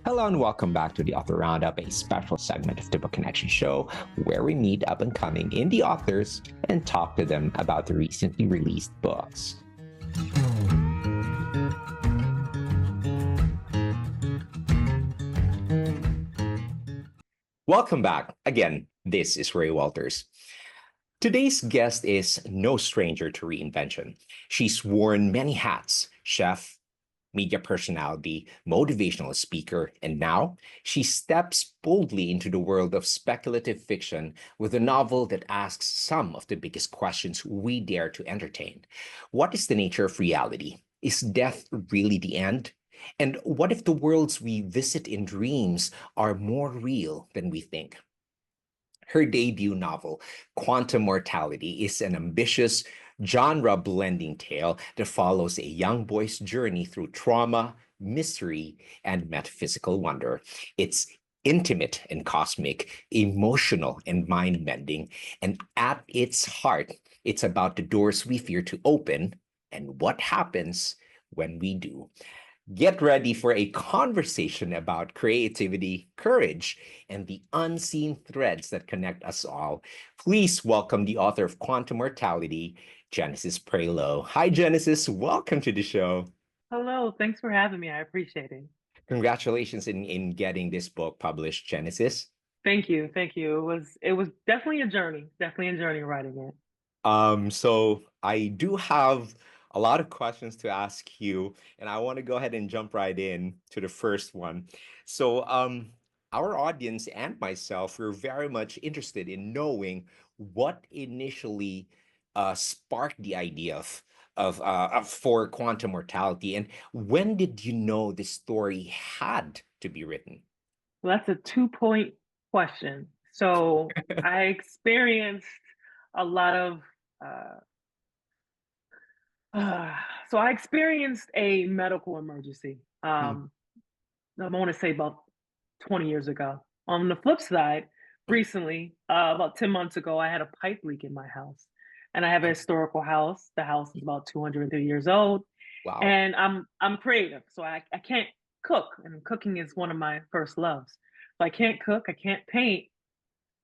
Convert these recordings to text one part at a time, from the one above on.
Hello and welcome back to the Author Roundup, a special segment of the Book Connection Show where we meet up and coming indie authors and talk to them about the recently released books. Welcome back. Again, this is Ray Walters. Today's guest is no stranger to reinvention. She's worn many hats: chef, media personality, motivational speaker, and now she steps boldly into the world of speculative fiction with a novel that asks some of the biggest questions we dare to entertain. What is the nature of reality? Is death really the end? And what if the worlds we visit in dreams are more real than we think? Her debut novel, Quantum Mortality, is an ambitious, genre-blending tale that follows a young boy's journey through trauma, mystery, and metaphysical wonder. It's intimate and cosmic, emotional and mind-bending, and at its heart, it's about the doors we fear to open and what happens when we do. Get ready for a conversation about creativity, courage, and the unseen threads that connect us all. Please welcome the author of Quantum Mortality, Jenesis Prioleau. Hi, Jenesis. Welcome to the show. Hello, thanks for having me. I appreciate it. Congratulations in getting this book published, Genesis. Thank you, thank you. It was definitely a journey writing it. So I do have a lot of questions to ask you, and I want to go ahead and jump right in to the first one. So, our audience and myself were very much interested in knowing what initially sparked the idea of for quantum mortality, and when did you know the story had to be written? Well, that's a 2-point question. So I experienced a lot of uh, uh, so I experienced a medical emergency. Hmm. I want to say about 20 years ago. On the flip side, recently, about 10 months ago, I had a pipe leak in my house. And I have a historical house. The house is about 230 years old. Wow. And I'm creative. So I can't cook. And cooking is one of my first loves. So I can't cook, I can't paint.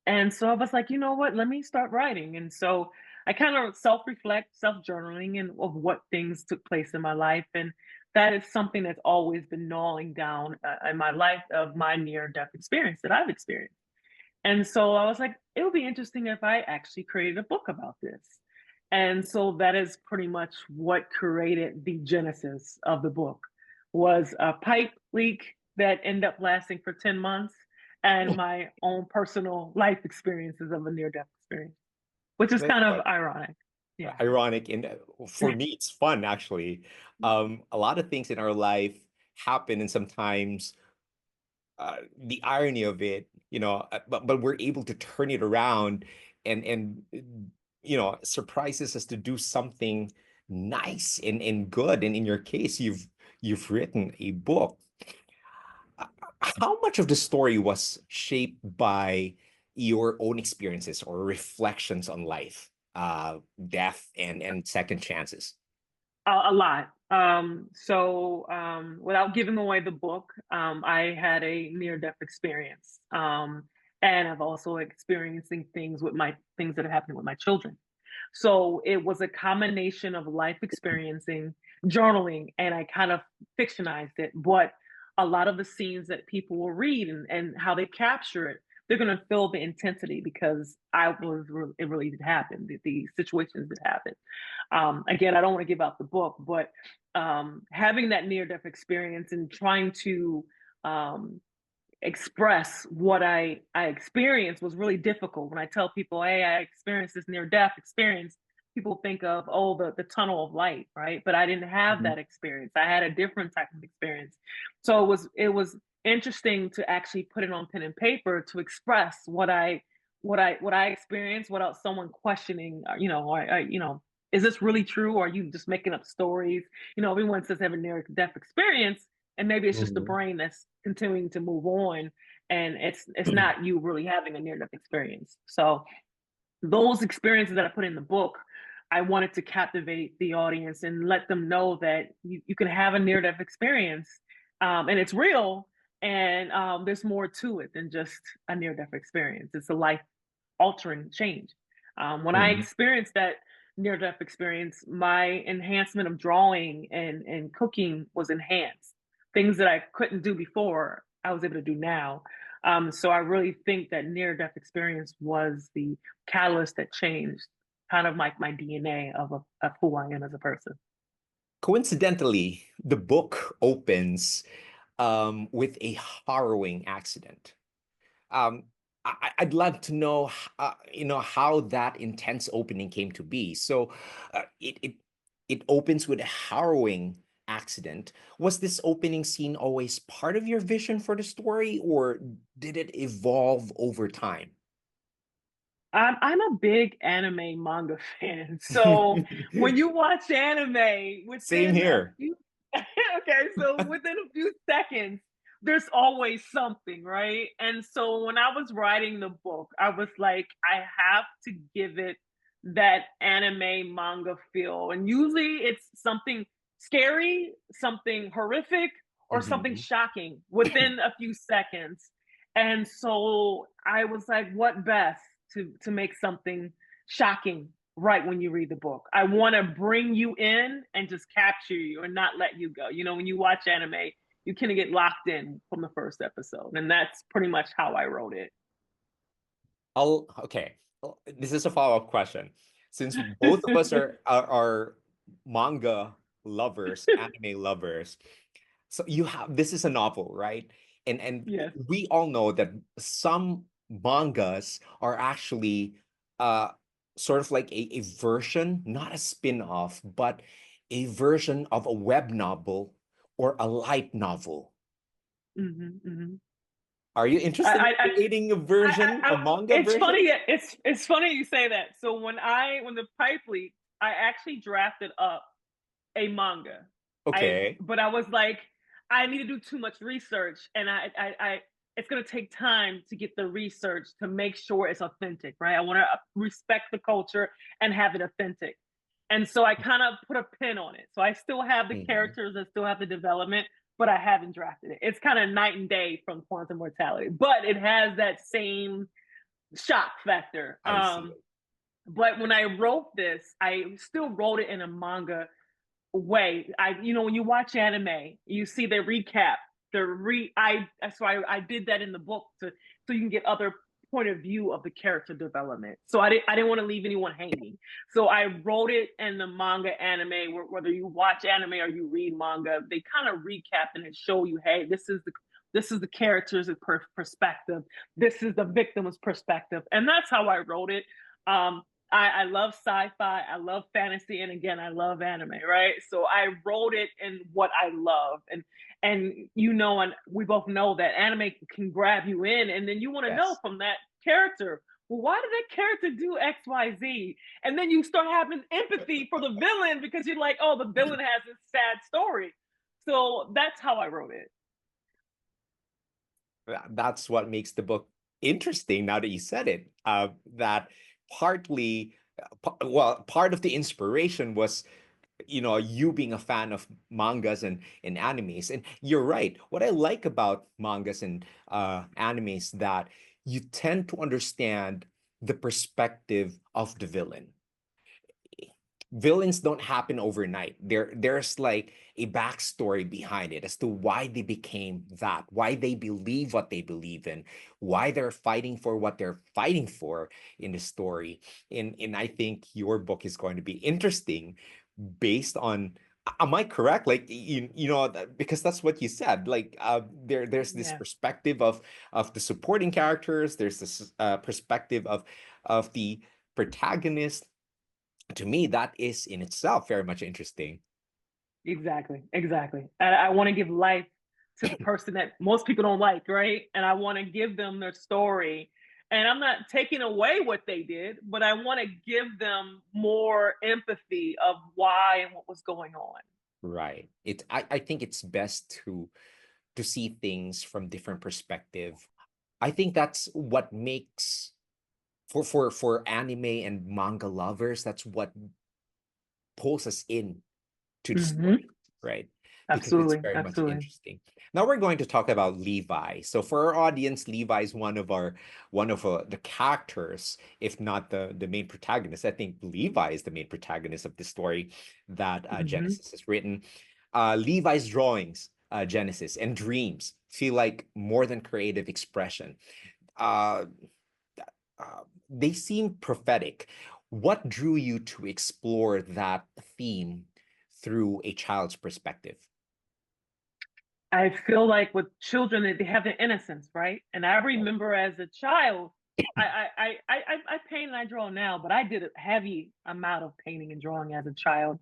And so I was like, you know what? Let me start writing. And so I kind of self-reflect, self-journaling and of what things took place in my life. And that is something that's always been gnawing down in my life of my near-death experience that I've experienced. And so I was like, it would be interesting if I actually created a book about this. And so that is pretty much what created the genesis of the book was a pipe leak that ended up lasting for 10 months and my own personal life experiences of a near-death experience, which is That's kind of fun. ironic. Yeah. Ironic, and for me it's fun actually. A lot of things in our life happen, and sometimes the irony of it, but we're able to turn it around and surprises us to do something nice and good. And in your case, you've written a book. Uh, how much of the story was shaped by your own experiences or reflections on life, death, and second chances? A lot. Without giving away the book, I had a near-death experience, and I've also experiencing things that are happening with my children. So it was a combination of life experiencing, journaling, and I kind of fictionized it. But a lot of the scenes that people will read and how they capture it, they're going to feel the intensity because it really did happen. The situations that happened. Again, I don't want to give out the book, but having that near death experience and trying to um, express what I experienced was really difficult. When I tell people, "Hey, I experienced this near death experience," people think of the tunnel of light, right? But I didn't have Mhm. that experience. I had a different type of experience. So it was interesting to actually put it on pen and paper to express what I experienced without someone questioning, is this really true or are you just making up stories? Everyone says they have a near death experience and maybe it's just the Mhm. brain that's continuing to move on and it's not you really having a near death experience. So those experiences that I put in the book, I wanted to captivate the audience and let them know that you can have a near death experience, and it's real, And there's more to it than just a near death experience. It's a life altering change. When I Mhm. experienced that near death experience, my enhancement of drawing and cooking was enhanced. Things that I couldn't do before, I was able to do now. So I really think that near death experience was the catalyst that changed kind of like my DNA of who I am as a person. Coincidentally, the book opens with a harrowing accident. Um, I'd love to know, how that intense opening came to be. So, it opens with a harrowing accident. Was this opening scene always part of your vision for the story, or did it evolve over time? I'm a big anime manga fan. So when you watch anime, Same within a here. few okay, so within a few seconds, there's always something, right? And so when I was writing the book, I was like, I have to give it that anime manga feel. And usually it's something scary, something horrific, or something Mhm. shocking within a few seconds. And so I was like, what best to make something shocking right when you read the book? I want to bring you in and just capture you and not let you go. You know, when you watch anime, you kind of get locked in from the first episode, and that's pretty much how I wrote it. Okay. Well, this is a follow-up question. Since both of us are manga lovers, anime lovers, so you have this is a novel, right? And Yes. we all know that some mangas are actually uh sort of like a version, not a spin-off, but a version of a web novel or a light novel. Hmm, hmm. Are you I, interested in I, I, creating a version, a manga it's version? funny. It's funny you say that. So when the pipe leaked, I actually drafted up a manga. Okay. But I was like, I need to do too much research, and it's gonna take time to get the research to make sure it's authentic, right? I want to respect the culture and have it authentic. And so I kind of put a pin on it. So I still have the Mhm. characters, I still have the development, but I haven't drafted it. It's kind of night and day from Quantum Mortality, but it has that same shock factor. I see. But when I wrote this, I still wrote it in a manga way. When you watch anime, you see the recap. That's why I did that in the book so you can get other point of view of the character development. So I didn't want to leave anyone hanging. So I wrote it in the manga anime. Whether you watch anime or you read manga, they kind of recap and it show you, hey, this is the character's perspective. This is the victim's perspective, and that's how I wrote it. I love sci-fi, I love fantasy, and again, I love anime, right? So I wrote it in what I love, and we both know that anime can grab you in, and then you want to know Yes. from that character, well, why did that character do X, Y, Z? And then you start having empathy for the villain because you're like, oh, the villain has this sad story. So that's how I wrote it. That's what makes the book interesting now that you said it. That partly, well, part of the inspiration was, you being a fan of mangas and animes. And you're right. What I like about mangas and animes that you tend to understand the perspective of the villain. Villains don't happen overnight. There's like a backstory behind it as to why they became that, why they believe what they believe in, why they're fighting for what they're fighting for in the story. And I think your book is going to be interesting based on, am I correct? Like, because that's what you said. Like, there's this Yeah. perspective of the supporting characters. There's this perspective of the protagonist. To me, that is in itself very much interesting. Exactly, exactly. And I want to give life to the person that most people don't like, right? And I want to give them their story. And I'm not taking away what they did, but I want to give them more empathy of why and what was going on. Right. I think it's best to see things from different perspective. I think that's what makes for anime and manga lovers, that's what pulls us in to the Hmm. story, right? because it's Absolutely, very much absolutely. interesting. Now we're going to talk about Levi. So for our audience, Levi is one of the characters, if not the main protagonist. I think Levi is the main protagonist of the story that Mhm. Genesis has written. Levi's drawings, Genesis, and dreams feel like more than creative expression. Uh, they seem prophetic. What drew you to explore that theme through a child's perspective? I feel like with children, they have the innocence, right? And I remember as a child, I paint and I draw now, but I did a heavy amount of painting and drawing as a child.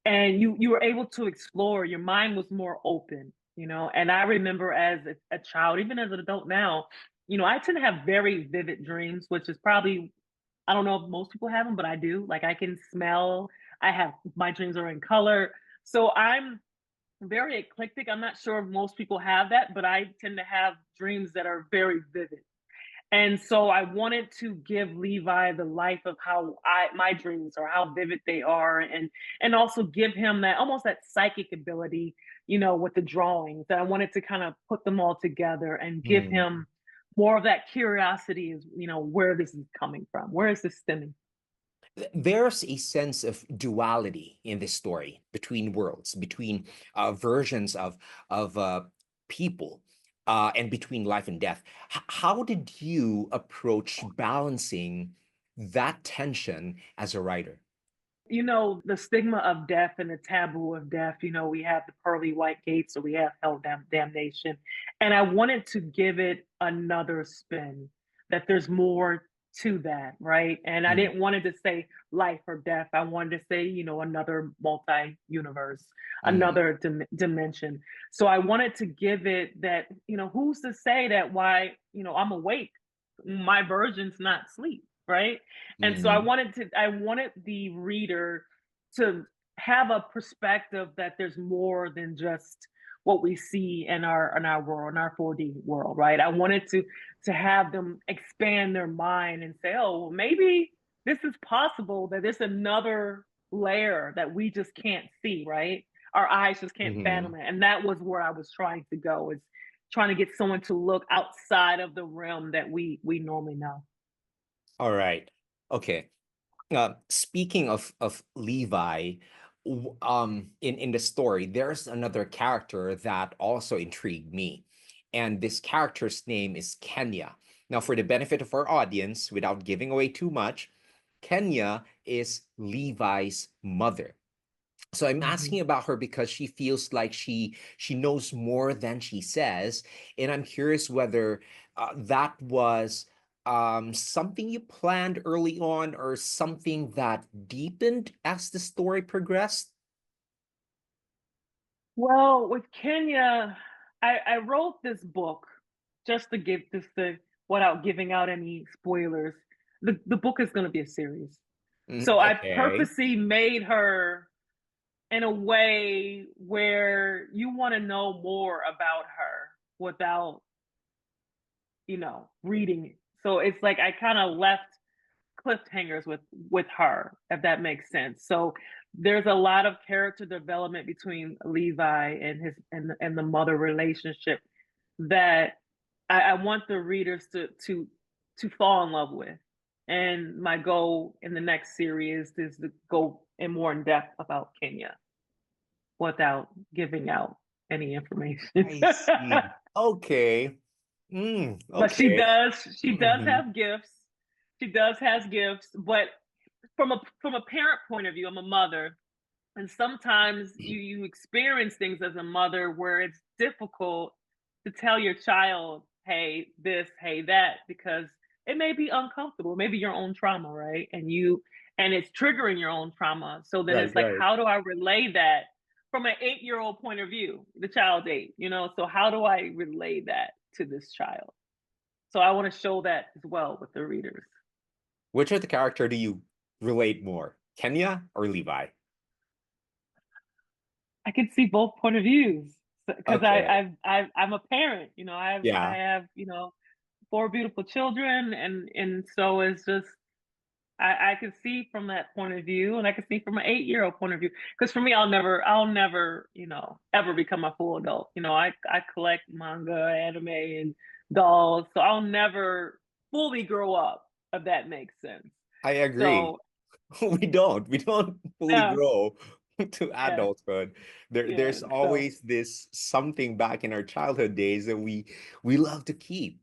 And you were able to explore, your mind was more open, you know. And I remember as a child, even as an adult now, you know, I tend to have very vivid dreams, which is probably, I don't know if most people have them, but I do. Like I can smell, I have, my dreams are in color. So I'm very eclectic. I'm not sure if most people have that, but I tend to have dreams that are very vivid. And so I wanted to give Levi the life of how my dreams are, how vivid they are, and also give him that, almost that psychic ability, you know, with the drawings. That I wanted to kind of put them all together and give Hmm. him more of that curiosity, is, you know, where this is coming from, where is this stemming. There's a sense of duality in this story between worlds, between versions of people, and between life and death. How did you approach balancing that tension as a writer? You know, the stigma of death and the taboo of death, you know, we have the pearly white gates, or we have hell damnation. And I wanted to give it another spin, that there's more to that, right? And I Mm, didn't want it to say life or death. I wanted to say, you know, another multi-universe, mm, another dimension. So I wanted to give it that, you know, who's to say that why, you know, I'm awake, my version's not asleep, right? And so mm, I wanted the reader to have a perspective that there's more than just what we see in our world, in our 4D world, right? I wanted to have them expand their mind and say, oh, well, maybe this is possible, that there's another layer that we just can't see, right? Our eyes just can't fathom mhm. it. And that was where I was trying to go, is trying to get someone to look outside of the realm that we normally know. All right. Okay. Speaking of Levi, in the story, there's another character that also intrigued me, and this character's name is Kenya. Now, for the benefit of our audience, without giving away too much, Kenya is Levi's mother. So I'm Mhm. asking about her because she feels like she knows more than she says, and I'm curious whether that was something you planned early on or something that deepened as the story progressed. Well, with Kenya, I wrote this book just to give this the, without giving out any spoilers. The book is going to be a series. Mm, So I okay. purposely made her in a way where you want to know more about her without, you know, reading it. So it's like I kind of left cliffhangers with her, if that makes sense. So there's a lot of character development between Levi and his and the mother relationship that I want the readers to fall in love with. And my goal in the next series is to go in more in depth about Kenya without giving out any information. I see. Okay. But Okay. she does Mhm. have gifts. She does has gifts, but from a parent point of view, I'm a mother, and sometimes you experience things as a mother where it's difficult to tell your child, hey this, hey that, because it may be uncomfortable, maybe your own trauma, right? And it's triggering your own trauma. So then Right, it's like, right. how do I relay that from an 8-year old point of view? The child's 8, you know, so how do I relay that to this child? So I want to show that as well with the readers. Which of the character do you relate more, Kenya or Levi? I can see both point of views because Okay. I'm a parent, you know, I Yeah. have, you know, 4 beautiful children, and so it's just, I can see from that point of view, and I can see from an 8-year-old point of view. Because for me, I'll never, ever become a full adult. I collect manga, anime, and dolls, so I'll never fully grow up, if that makes sense. I agree. So, We don't fully yeah, grow to yeah, adulthood. yeah. There's So always this something back in our childhood days that we love to keep,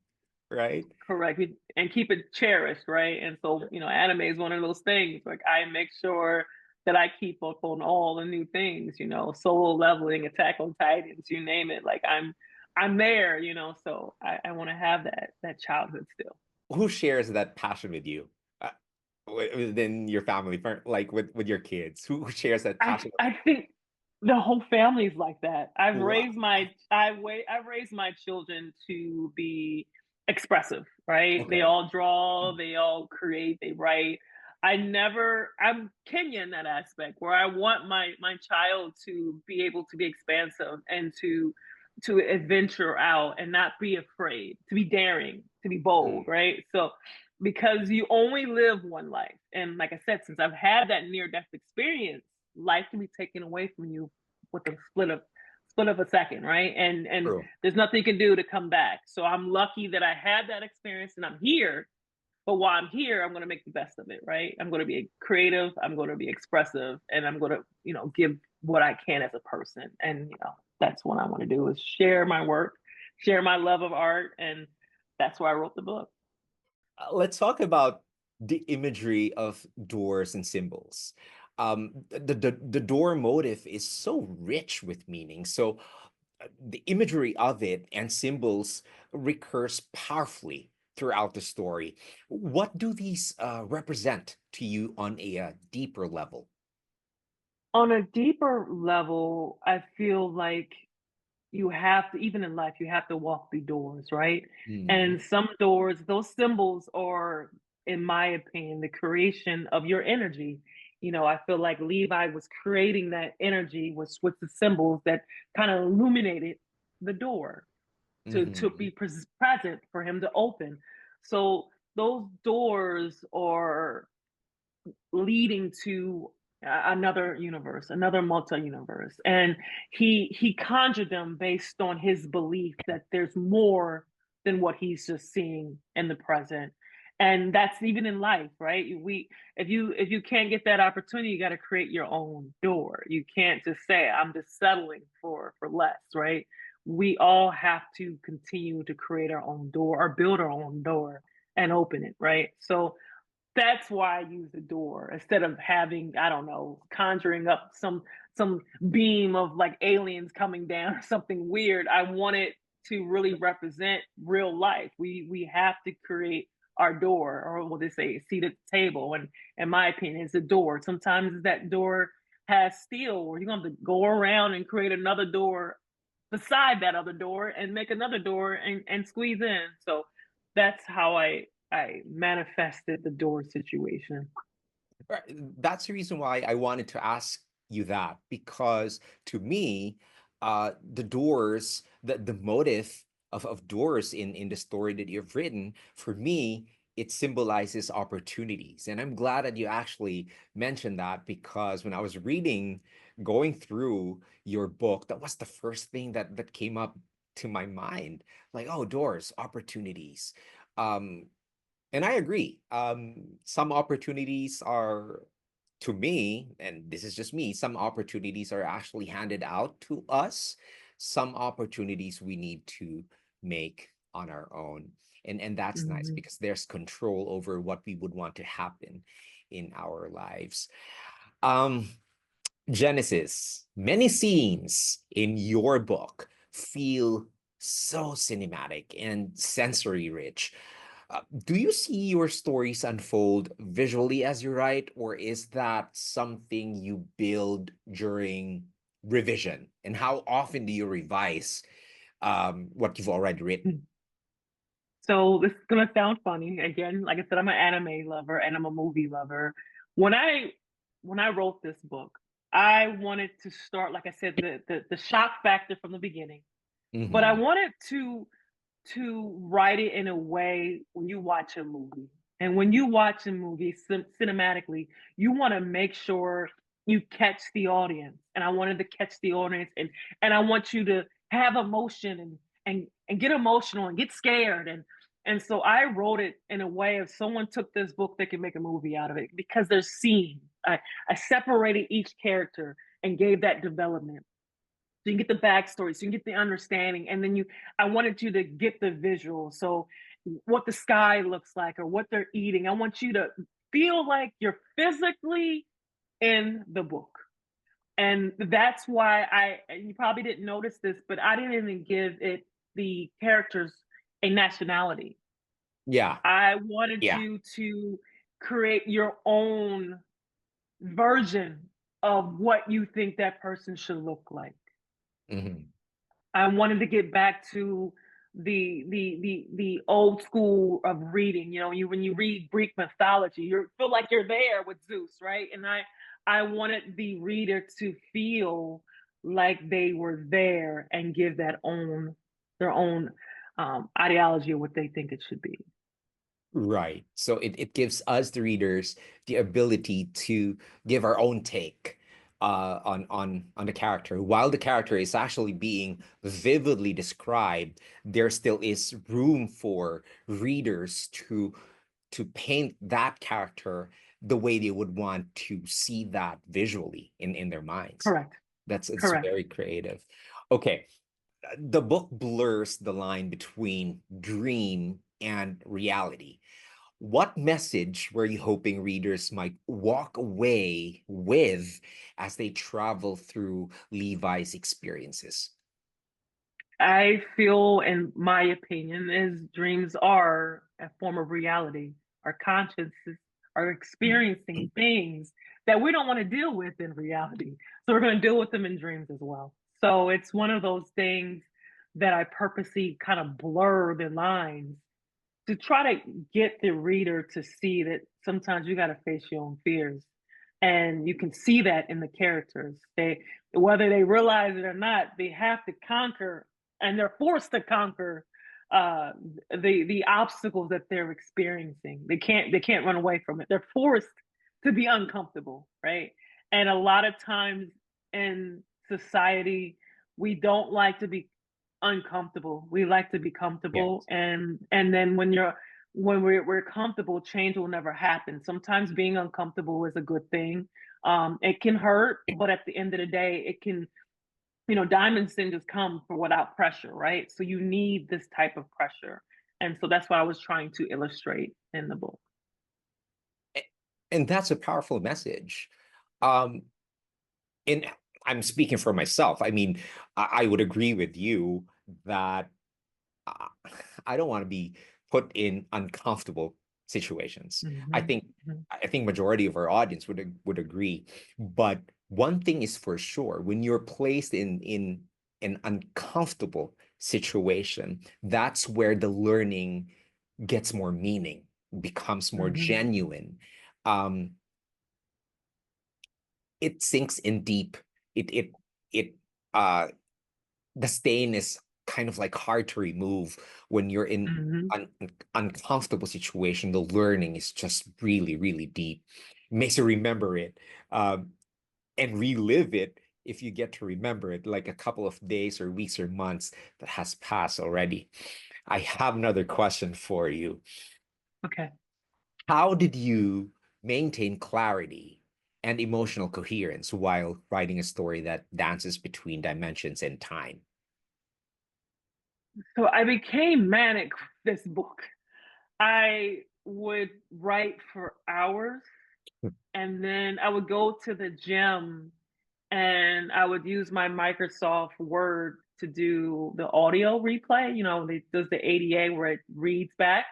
right? correct, and keep it cherished, right? And so, anime is one of those things. Like I make sure that I keep up on all the new things. Solo leveling, Attack on Titans, you name it. Like I'm there. So I want to have that childhood still. Who shares that passion with you? Within your family, like with your kids, who shares that I passion? I think the whole family's like that. Wow. I've raised my children to be expressive, right? They Okay. all draw, they all create, they write. I'm Kenyan in that aspect where I want my child to be able to be expansive and to adventure out and not be afraid, to be daring, to be bold, Mm. right? So because you only live one life. And like I said, since I've had that near death experience, life can be taken away from you with a split of a second, right? And True. there's nothing you can do to come back. So I'm lucky that I had that experience and I'm here. But while I'm here, I'm going to make the best of it, right? I'm going to be creative, I'm going to be expressive, and I'm going to, give what I can as a person. And that's what I want to do is share my work, share my love of art, and that's why I wrote the book. Let's talk about the imagery of doors and symbols. The door motif is so rich with meaning. So the imagery of it and symbols recurs powerfully throughout the story. What do these represent to you on a deeper level? On a deeper level, I feel like you have to, even in life, you have to walk through doors, right? Mhm. And some doors, those symbols are, in my opinion, the creation of your energy. I feel like Levi was creating that energy with the symbols that kind of illuminated the door to Mhm. be present for him to open. So those doors are leading to another universe, another multi-universe, and he conjured them based on his belief that there's more than what he's just seeing in the present. And that's even in life, right? We if you can't get that opportunity, you got to create your own door. You can't just say I'm just settling for less, right? We all have to continue to create our own door or build our own door and open it, right? So that's why I use the door instead of having, I don't know, conjuring up some beam of like aliens coming down or something weird. I want it to really represent real life. We have to create our door, or what they say, a seat at the table. And in my opinion, it's a door. Sometimes that door has steel, or you're going to go around and create another door beside that other door and make another door and squeeze in. So that's how I manifested the door situation. Right. That's the reason why I wanted to ask you that, because to me, the doors, the motive of doors in the story that you've written, for me, it symbolizes opportunities. And I'm glad that you actually mentioned that, because when I was reading, going through your book, that was the first thing that came up to my mind. Like, oh, doors, opportunities. Um, and I agree. Some opportunities are, to me, and this is just me, some opportunities are actually handed out to us. Some opportunities we need to make on our own. And that's nice Mhm. because there's control over what we would want to happen in our lives. Um, Genesis, many scenes in your book feel so cinematic and sensory rich. Do you see your stories unfold visually as you write, or is that something you build during revision? And how often do you revise what you've already written? So this is gonna sound funny. Again, like I said, I'm an anime lover and I'm a movie lover. When I when I wrote this book, I wanted to start, like I said, the shock factor from the beginning. But I Mhm. wanted to write it in a way when you watch a movie. And when you watch a movie cinematically, you want to make sure you catch the audience. And I wanted to catch the audience, and I want you to have emotion and get emotional and get scared. And so I wrote it in a way if someone took this book, they could make a movie out of it because there's scenes. I separated each character and gave that development. So you can get the backstory, so you can get the understanding, and then I wanted you to get the visual. So what the sky looks like or what they're eating. I want you to feel like you're physically in the book. And that's why and you probably didn't notice this, but I didn't even give it the characters a nationality. Yeah. I wanted Yeah. you to create your own version of what you think that person should look like. Mhm. I wanted to get back to the old school of reading. You know, when you read Greek mythology, you feel like you're there with Zeus, right? And I wanted the reader to feel like they were there and give their own ideology of what they think it should be. Right. So it gives us, the readers, the ability to give our own take on the character. While the character is actually being vividly described, there still is room for readers to paint that character the way they would want to see that visually in their minds. Correct. It's Correct. very creative. Okay, the book blurs the line between dream and reality. What message were you hoping readers might walk away with as they travel through Levi's experiences? I feel, in my opinion, is dreams are a form of reality. Our consciences are experiencing things that we don't want to deal with in reality. So we're going to deal with them in dreams as well. So it's one of those things that I purposely kind of blur the lines to try to get the reader to see that sometimes you got to face your own fears, and you can see that in the characters. They, whether they realize it or not, they have to conquer, and they're forced to conquer uh the obstacles that they're experiencing. They can't run away from it. They're forced to be uncomfortable, right? And a lot of times in society, we don't like to be uncomfortable. We like to be comfortable, Yes. and then when we're comfortable, change will never happen. Sometimes being uncomfortable is a good thing. It can hurt, but at the end of the day, it can, diamonds didn't just come for without pressure, right? So you need this type of pressure. And so that's what I was trying to illustrate in the book. And that's a powerful message. Um, and I'm speaking for myself. I mean, I would agree with you that uh, I don't want to be put in uncomfortable situations. I Mhm, think mhm, I think majority of our audience would agree. But one thing is for sure, when you're placed in an uncomfortable situation, that's where the learning gets more meaning, becomes more mhm, genuine. Um, it sinks in deep. It uh the stain is kind of like hard to remove when you're in mhm. an uncomfortable situation. The learning is just really, really deep. Makes you remember it, and relive it if you get to remember it, like a couple of days or weeks or months that has passed already. I have another question for you. Okay. How did you maintain clarity and emotional coherence while writing a story that dances between dimensions and time? So I became manic with this book. I would write for hours, and then I would go to the gym and I would use my Microsoft Word to do the audio replay. It does the ADA where it reads back,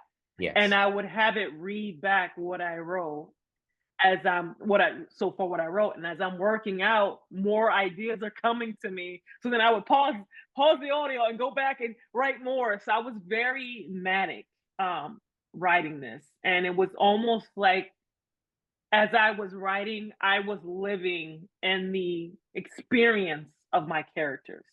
and Yes. I would have it read back what I wrote as I'm what I so far what I wrote. And as I'm working out, more ideas are coming to me. So then I would pause the audio and go back and write more. So I was very manic um writing this. And it was almost like as I was writing, I was living in the experience of my characters.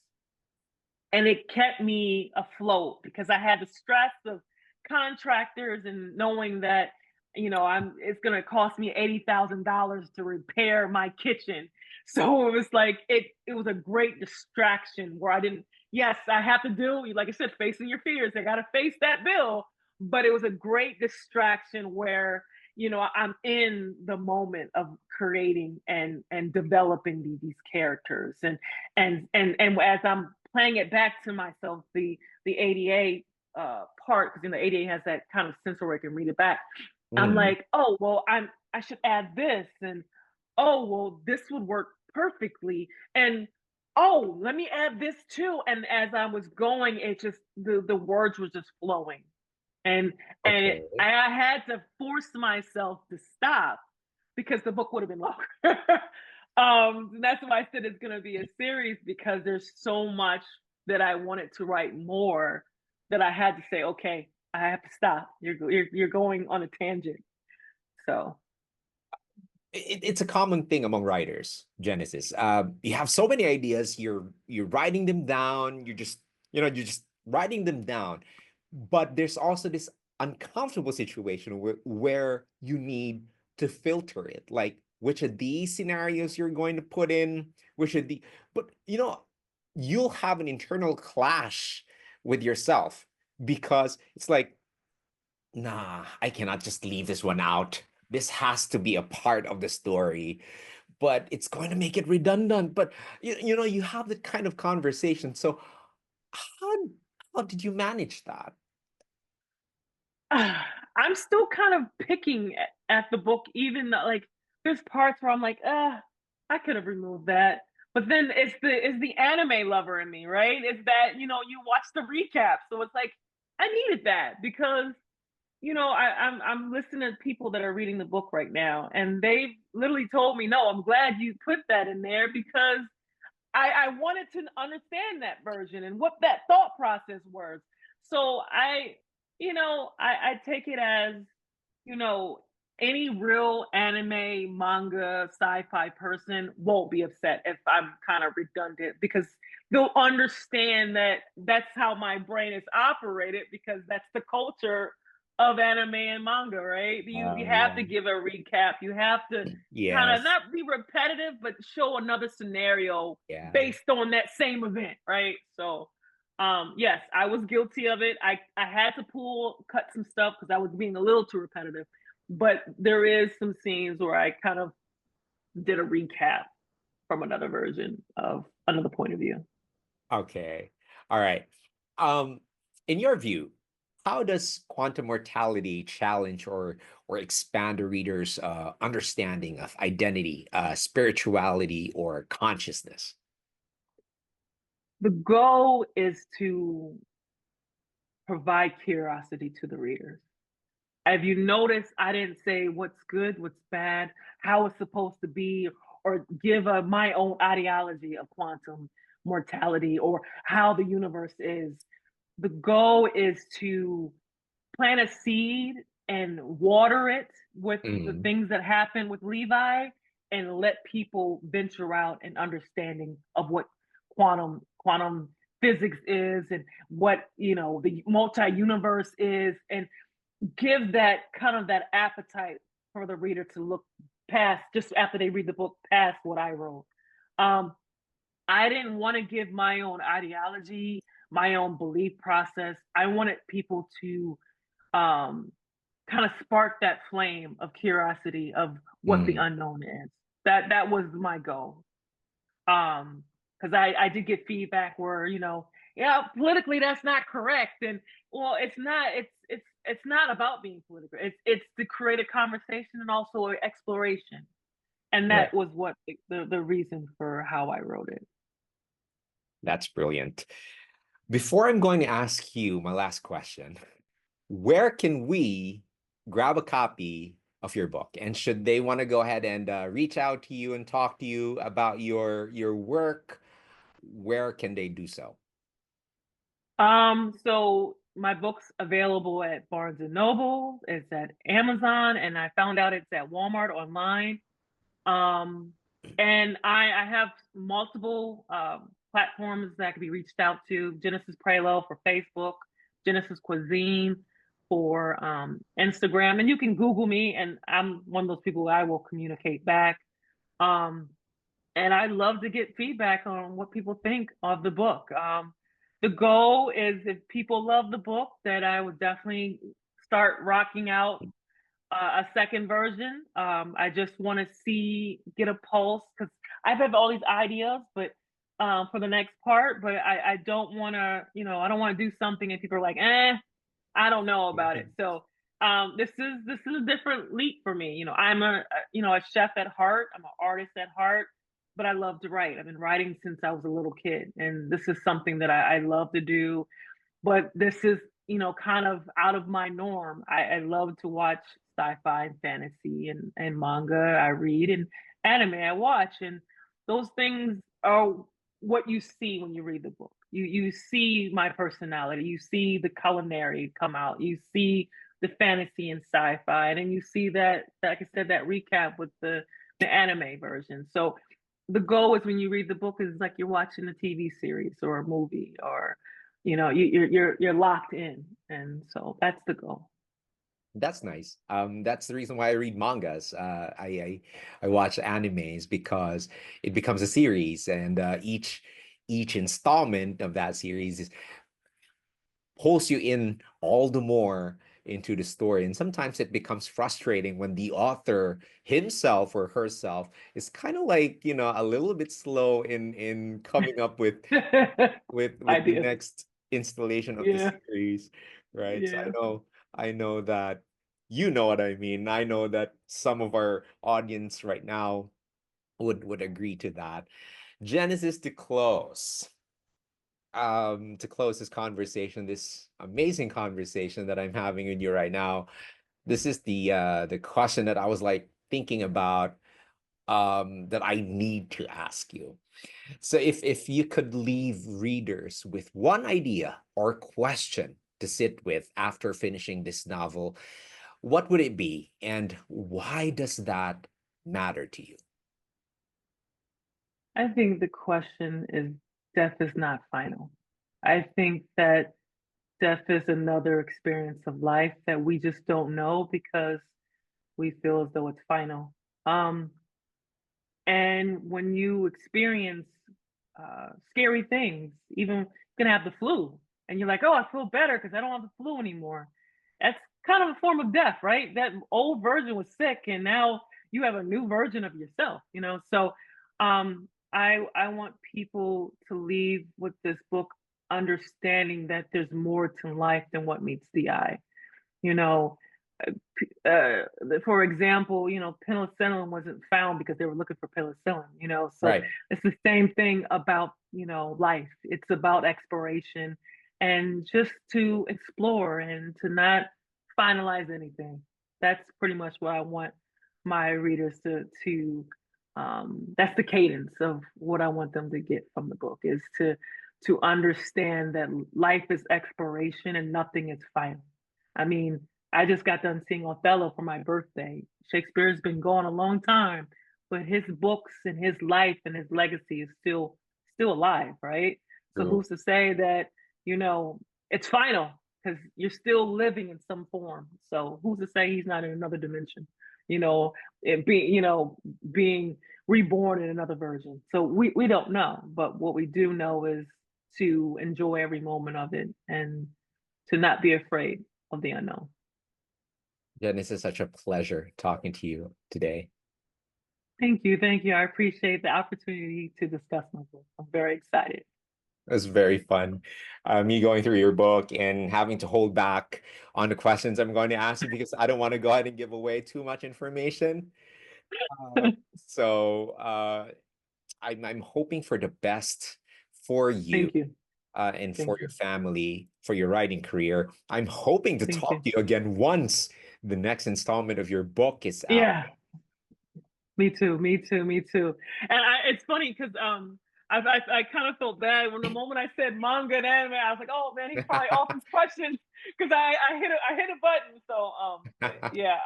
And it kept me afloat because I had the stress of contractors and knowing that it's gonna cost me $80,000 to repair my kitchen. So it was like it was a great distraction where I didn't, yes, I have to do, like I said, facing your fears. I gotta face that bill. But it was a great distraction where, I'm in the moment of creating and developing these characters. And as I'm playing it back to myself, the ADA part, because the ADA has that kind of sensor where I can read it back. I'm Mhm. like, oh well, I should add this, and oh well, this would work perfectly, and oh, let me add this too. And as I was going, it just the words were just flowing, and Okay. I had to force myself to stop because the book would have been longer. That's why I said it's going to be a series, because there's so much that I wanted to write more, that I had to say, okay, I have to stop. You're going on a tangent. So It's a common thing among writers, Genesis. You have so many ideas, you're writing them down, you're just writing them down. But there's also this uncomfortable situation where you need to filter it. Like which of these scenarios you're going to put in, which of the but you'll have an internal clash with yourself because it's like, nah, I cannot just leave this one out. This has to be a part of the story, but it's going to make it redundant. But you have that kind of conversation. So how how did you manage that? I'm still kind of picking at the book, even though, like, there's parts where I'm like, I could have removed that. But then it's the anime lover in me, right? It's that, you watch the recap. So it's like, I needed that because, I'm listening to people that are reading the book right now, and they've literally told me, no, I'm glad you put that in there, because I wanted to understand that version and what that thought process was. So I take it as, you know, any real anime, manga, sci-fi person won't be upset if I'm kind of redundant, because they'll understand that that's how my brain is operated, because that's the culture of anime and manga, right? You have Yeah. to give a recap. You have to kind of Yes. not be repetitive, but show another scenario Yeah. based on that same event, right? So yes, I was guilty of it. I had to cut some stuff because I was being a little too repetitive, but there is some scenes where I kind of did a recap from another version of another point of view. Okay. All right. Um, in your view, how does quantum mortality challenge or expand a reader's understanding of identity, spirituality, or consciousness? The goal is to provide curiosity to the readers. Have you noticed I didn't say what's good, what's bad, how it's supposed to be, or give my own ideology of quantum mortality or how the universe is? The goal is to plant a seed and water it with the Mhm. things that happen with Levi, and let people venture out and understanding of what quantum physics is, and what the multi-universe is, and give that kind of that appetite for the reader to look past, just after they read the book, past what I wrote. um I didn't want to give my own ideology, my own belief process. I wanted people to um, kind of spark that flame of curiosity of what the Mm. unknown is. That was my goal. Because I did get feedback where, yeah, politically that's not correct, and well, it's not. It's not about being political. It's to create a conversation and also an exploration, and Right. that was what the reason for how I wrote it. That's brilliant. Before I'm going to ask you my last question, where can we grab a copy of your book? And should they want to go ahead and reach out to you and talk to you about your work, where can they do so? So my book's available at Barnes and Noble. It's at Amazon, and I found out it's at Walmart online. Um, and I have multiple platforms that can be reached out to. Genesis Prioleau for Facebook, Genesis Cuisine. for Instagram, and you can Google me, and I'm one of those people I will communicate back. Um, and I love to get feedback on what people think of the book. The goal is if people love the book, that I would definitely start rocking out a second version. I just want to get a pulse because I've had all these ideas, but for the next part, but I don't want to, I don't want to do something and people are like, I don't know about it. So this is a different leap for me. I'm a chef at heart. I'm an artist at heart, but I love to write. I've been writing since I was a little kid, and this is something that I love to do. But this is kind of out of my norm. I love to watch sci-fi and fantasy and manga. I read, and anime I watch, and those things are what you see when you read the book. You see my personality, you see the culinary come out, you see the fantasy and sci-fi, and then you see that, like I said, that recap with the anime version. So the goal is when you read the book is like you're watching a TV series or a movie, or you're locked in, and so that's the goal. That's nice. That's the reason why I read mangas. I watch animes because it becomes a series, and each installment of that series pulls you in all the more into the story. And sometimes it becomes frustrating when the author himself or herself is kind of like, a little bit slow in coming up with the Ideas. next installation of the Yeah, series, right? So yeah. I know that you know what I mean. I know that some of our audience right now would agree to that. Genesis, to close this conversation, this amazing conversation that I'm having with you right now. This is the question that I was like thinking about, that I need to ask you. So if you could leave readers with one idea or question to sit with after finishing this novel, what would it be, and why does that matter to you? I think the question is, death is not final. I think that death is another experience of life that we just don't know because we feel as though it's final. Um, And when you experience scary things, even you can have the flu, and you're like, "Oh, I feel better because I don't have the flu anymore." That's kind of a form of death, right? That old version was sick, and now you have a new version of yourself. So I want people to leave with this book understanding that there's more to life than what meets the eye. You know, for example, penicillin wasn't found because they were looking for penicillin, so Right. it's the same thing about, life. It's about exploration and just to explore and to not finalize anything. That's pretty much what I want my readers that's the cadence of what I want them to get from the book is to understand that life is exploration and nothing is final. I mean, I just got done seeing Othello for my birthday. Shakespeare's been gone a long time, but his books and his life and his legacy is still alive, right? So True. who's to say that, you know, it's final because you're still living in some form. So who's to say he's not in another dimension? You know, being reborn in another version. So we don't know, but what we do know is to enjoy every moment of it and to not be afraid of the unknown. Jen, this is such a pleasure talking to you today. Thank you. Thank you. I appreciate the opportunity to discuss my book. I'm very excited. It was very fun. Me going through your book and having to hold back on the questions I'm going to ask you because I don't want to go ahead and give away too much information. So I'm hoping for the best for you, Thank you. and for Thank your you. family, for your writing career. I'm hoping to Thank talk you. to you again once the next installment of your book is out. Yeah, me too. Me too. Me too. And it's funny because I kind of felt bad when the moment I said manga and anime, I was like, oh man, he's probably off his questions because I hit a button. So but yeah,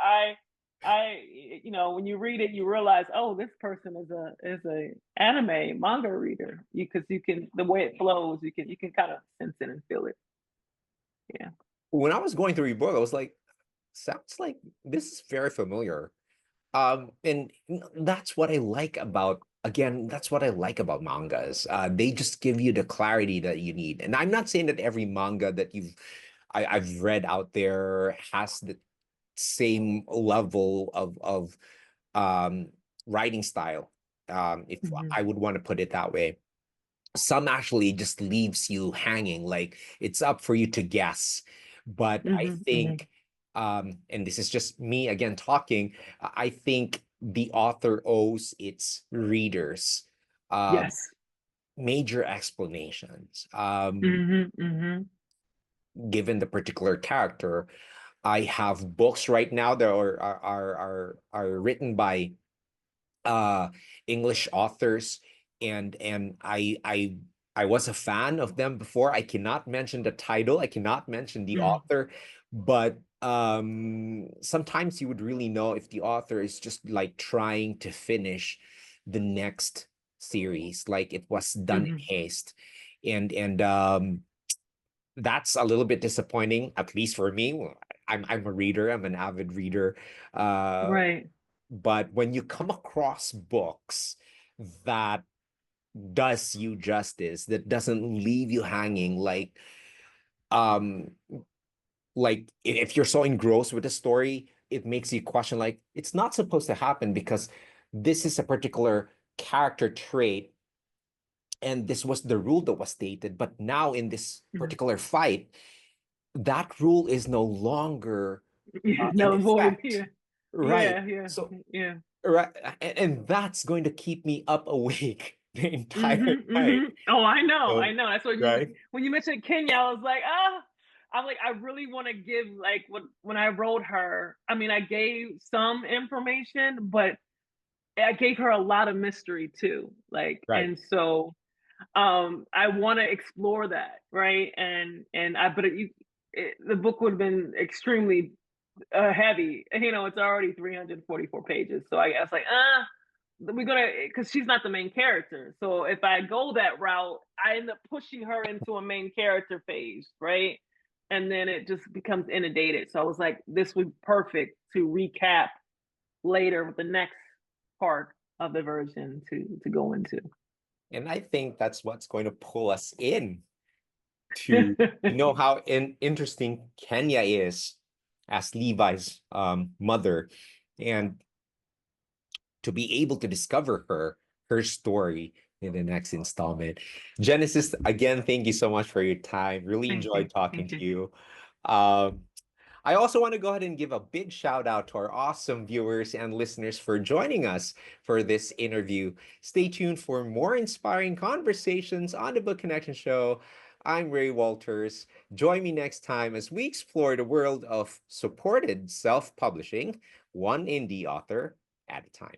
when you read it, you realize, oh, this person is a anime manga reader. Because you can, the way it flows, you can kind of sense it and feel it. Yeah. when I was going through your book, I was like, sounds like this is very familiar. And that's what I like about, again, that's what I like about mangas. They just give you the clarity that you need. And I'm not saying that every manga that I've read out there has the same level of um writing style. If Mhm. I would want to put it that way. Some actually just leaves you hanging, like it's up for you to guess. But I Mhm. Mhm. think, and this is just me again talking, I think the author owes its readers Yes. major explanations, Mhm. Mhm. given the particular character. I have books right now that are written by English authors, and I was a fan of them before. I cannot mention the title, I cannot mention the Mhm. author, but sometimes you would really know if the author is just like trying to finish the next series, like it was done in Mhm. haste. And that's a little bit disappointing, at least for me. I'm a reader, I'm an avid reader. Uh, Right. but when you come across books that does you justice, that doesn't leave you hanging, um like if you're so engrossed with the story, it makes you question, like it's not supposed to happen because this is a particular character trait and this was the rule that was stated, but now in this Mhm. particular fight, that rule is no longer Yeah, in null and void. effect. Yeah. Right. Yeah, yeah, So yeah. right, and that's going to keep me up awake the entire Mhm, night. mhm. Oh, I know, I So, know. That's what you right, when you mentioned Kenya, I was like, "Ah." I'm like, I really wanna give, like, when I wrote her, I mean, I gave some information, but I gave her a lot of mystery too, like, right. and so, I wanna explore that, right? And I but the book would've been extremely, heavy, it's already 344 pages, so I was like, we're gonna because she's not the main character. So if I go that route, I end up pushing her into a main character phase, right? And then it just becomes inundated. So I was like, this would be perfect to recap later with the next part of the version to go into. And I think that's what's going to pull us in to know how interesting Kenya is as Levi's mother, and to be able to discover her story in the next installment. Genesis, again, thank you so much for your time. Really Thank you. enjoyed talking Thank to you. you. Um, I also want to go ahead and give a big shout out to our awesome viewers and listeners for joining us for this interview. Stay tuned for more inspiring conversations on the Book Connection Show. I'm Ray Walters. Join me next time as we explore the world of supported self publishing, one indie author at a time.